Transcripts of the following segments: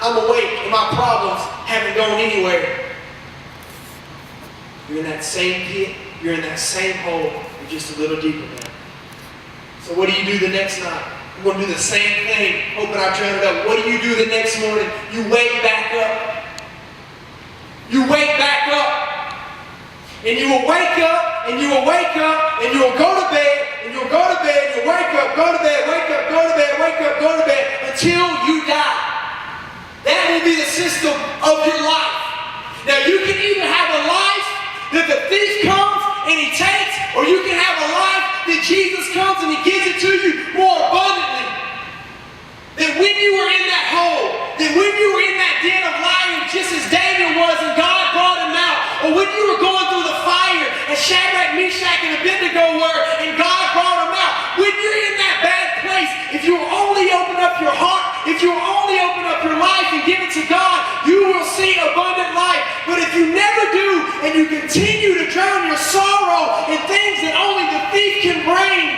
I'm awake and my problems haven't gone anywhere. You're in that same pit. You're in that same hole. You're just a little deeper now. So what do you do the next night? You're going to do the same thing, hoping I drown it up. What do you do the next morning? You wake back up. You wake back up. And you will wake up, and you will wake up, and you will go to bed, and you'll go to bed, and you'll wake up, go to bed, wake up, go to bed, wake up, go to bed, until you die. That will be the system of your life. Now you can either have a life that the thief comes and he takes, or you can have a life that Jesus comes and he gives it to you more abundantly. That when you were in that hole, that when you were in that den of lions, just as Daniel was and God brought him out, or when you were going through the fire as Shadrach, Meshach, and Abednego were, and God brought them out, when you're in that bad place, if you only open up your heart, if you only open up your life and give it to God, you will see abundant life. But if you never do, and you continue to drown your sorrow in things that only the thief can bring,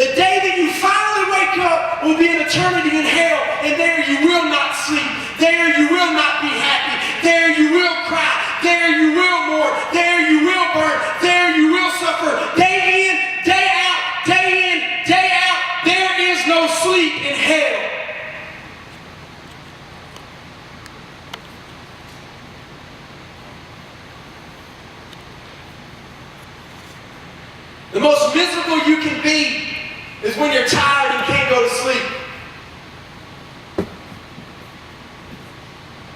the day that you finally wake up will be an eternity in hell, and there you will not sleep. There you will not be happy. There you will cry. There you will mourn. There you will burn. There you will suffer. Day in, day out, day in, day out. There is no sleep in hell. The most miserable you can be is when you're tired and can't go to sleep.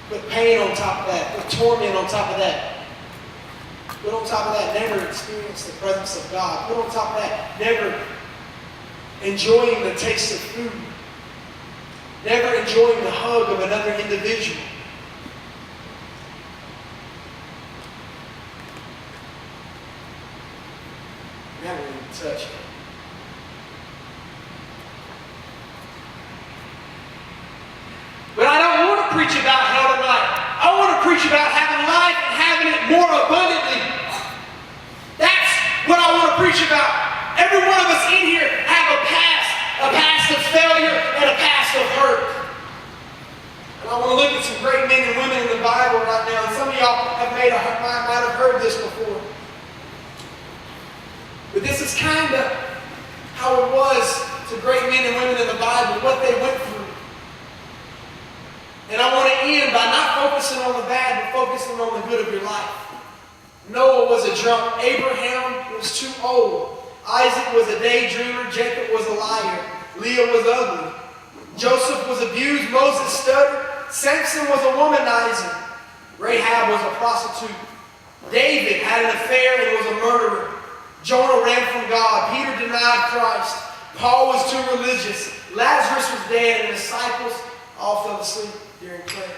Put pain on top of that. Put torment on top of that. Put on top of that, never experience the presence of God. Put on top of that, never enjoying the taste of food. Never enjoying the hug of another individual. Never even touch it. But I don't want to preach about hell tonight. I want to preach about having life and having it more abundantly. That's what I want to preach about. Every one of us in here have a past of failure and a past of hurt. And I want to look at some great men and women in the Bible right now. And some of y'all might have heard this before. But this is kind of how it was to great men and women in the Bible, what they went through. And I want to end by not focusing on the bad, but focusing on the good of your life. Noah was a drunk. Abraham was too old. Isaac was a daydreamer. Jacob was a liar. Leah was ugly. Joseph was abused. Moses stuttered. Samson was a womanizer. Rahab was a prostitute. David had an affair and was a murderer. Jonah ran from God. Peter denied Christ. Paul was too religious. Lazarus was dead, and the disciples all fell asleep during prayer.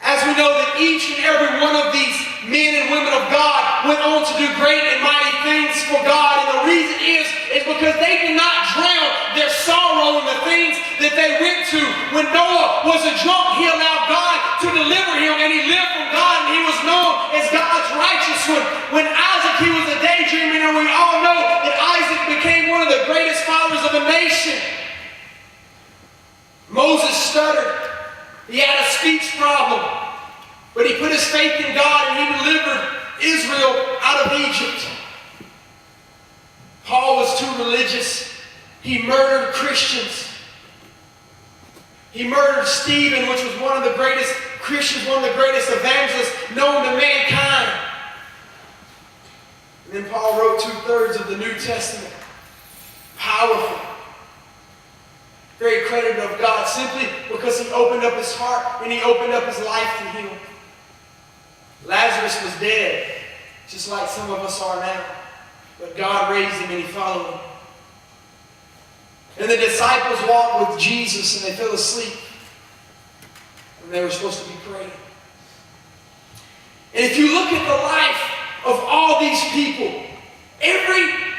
As we know that each and every one of these men and women of God went on to do great and mighty things for God, and the reason is because they did not drown their sorrow in the things that they went to. When Noah was a drunk, he allowed God to deliver him, and he lived from God, and he was known as God's righteous one. When Isaac, he was a daydreamer, and we all know that Isaac became one of the greatest fathers of a nation. Moses stuttered. He had a speech problem. But he put his faith in God and he delivered Israel out of Egypt. Paul was too religious. He murdered Christians. He murdered Stephen, which was one of the greatest Christians, one of the greatest evangelists known to mankind. And then Paul wrote 2/3 of the New Testament. Powerful. Very credited of God, simply because he opened up his heart and he opened up his life to him. Lazarus was dead, just like some of us are now. But God raised him and he followed him. And the disciples walked with Jesus and they fell asleep. And they were supposed to be praying. And if you look at the life of all these people,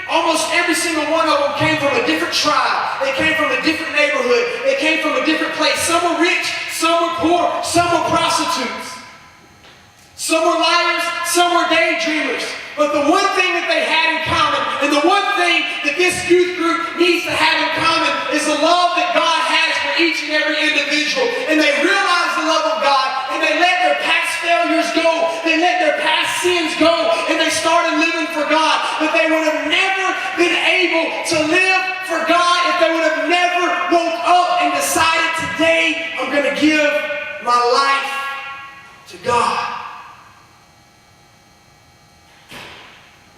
almost every single one of them came from a different tribe. They came from a different neighborhood. They came from a different place. Some were rich, some were poor, some were prostitutes. Some were liars, some were daydreamers. But the one thing that they had in common, and the one thing that this youth group needs to have in common, is the love that God has for and every individual, and they realize the love of God, and they let their past failures go, they let their past sins go, and they started living for God. But they would have never been able to live for God if they would have never woke up and decided, today I'm going to give my life to God.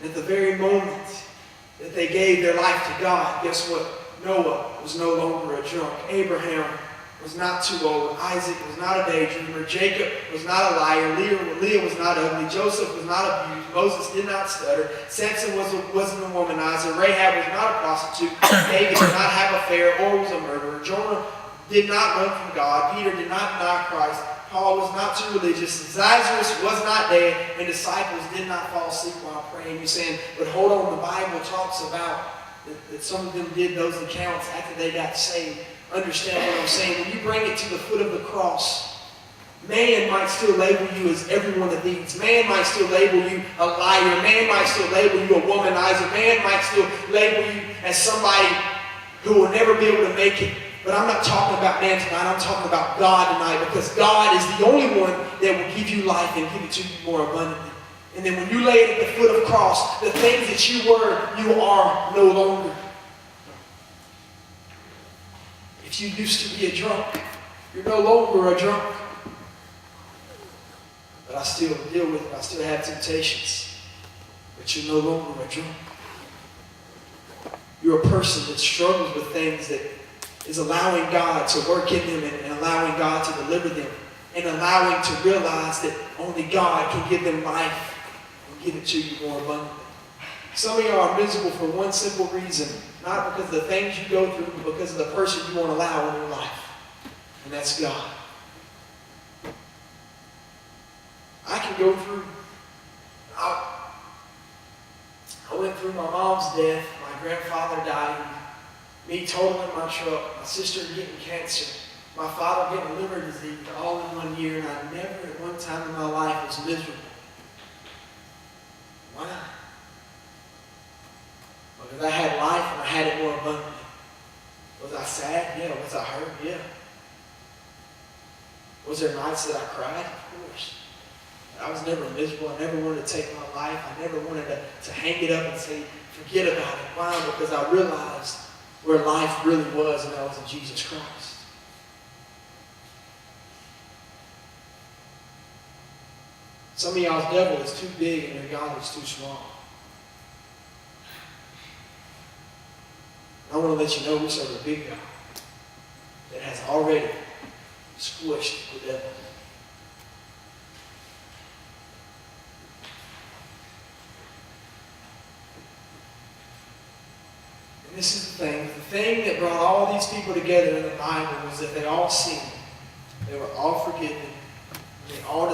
And at the very moment that they gave their life to God, guess what? Noah was no longer a drunk. Abraham was not too old. Isaac was not a daydreamer. Jacob was not a liar. Leah was not ugly. Joseph was not abused. Moses did not stutter. Samson wasn't a womanizer. Rahab was not a prostitute. David did not have an affair or was a murderer. Jonah did not run from God. Peter did not deny Christ. Paul was not too religious. Lazarus was not dead. And disciples did not fall asleep while praying. You're saying, but hold on, the Bible talks about that some of them did those accounts after they got saved. Understand what I'm saying? When you bring it to the foot of the cross, man might still label you as everyone of these. Man might still label you a liar. Man might still label you a womanizer. Man might still label you as somebody who will never be able to make it. But I'm not talking about man tonight. I'm talking about God tonight, because God is the only one that will give you life and give it to you more abundantly. And then when you lay it at the foot of the cross, the things that you were, you are no longer. If you used to be a drunk, you're no longer a drunk. But I still deal with it. I still have temptations. But you're no longer a drunk. You're a person that struggles with things, that is allowing God to work in them and allowing God to deliver them, and allowing to realize that only God can give them life and give it to you more abundantly. Some of you are miserable for one simple reason. Not because of the things you go through, but because of the person you won't allow in your life. And that's God. I can go through, I went through my mom's death, my grandfather dying, me totaling my truck, my sister getting cancer, my father getting liver disease, all in 1 year, and I never at one time in my life was miserable. Why? Because I had life and I had it more abundantly. Was I sad? Yeah. Was I hurt? Yeah. Was there nights that I cried? Of course. I was never miserable. I never wanted to take my life. I never wanted to hang it up and say, forget about it. Why? Because I realized where life really was, and that was in Jesus Christ. Some of y'all's devil is too big and your God is too small. I want to let you know we serve a big God that has already squished the devil. And this is the thing. The thing that brought all these people together in the Bible was that they all sinned. They were all forgiven. They all